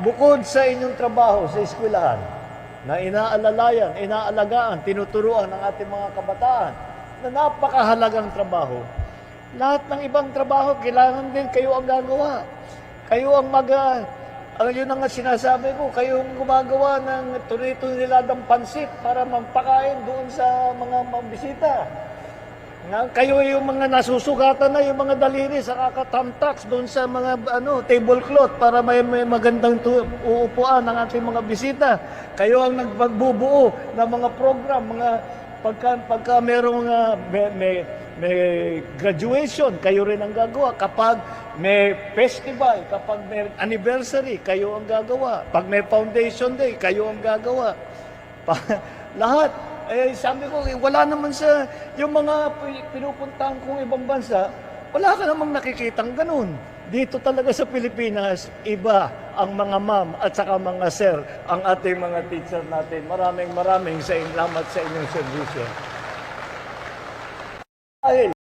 Bukod sa inyong trabaho sa eskwelahan, na inaalalayan, inaalagaan, tinuturuan ng ating mga kabataan, na napakahalagang trabaho, lahat ng ibang trabaho, kailangan din kayo ang gagawa. Kayo ang yun ang sinasabi ko, kayo ang gumagawa ng tunay-tuniladang pansit para magpakain doon sa mga bisita. Kayo yung mga nasusugatan na yung mga daliri sa kakatamtax doon sa mga tablecloth para may magandang uupuan ng ating mga bisita. Kayo ang nagpagbubuo ng mga program, pagka merong may graduation, kayo rin ang gagawa. Kapag may festival, kapag may anniversary, kayo ang gagawa. Pag may foundation day, kayo ang gagawa. Lahat. Sabi ko, wala naman sa yung mga pinupuntahan kong ibang bansa, wala ka namang nakikitang ganun. Dito talaga sa Pilipinas, iba ang mga ma'am at saka mga sir, ang ating mga teacher natin. Maraming salamat sa inyong serbisyo.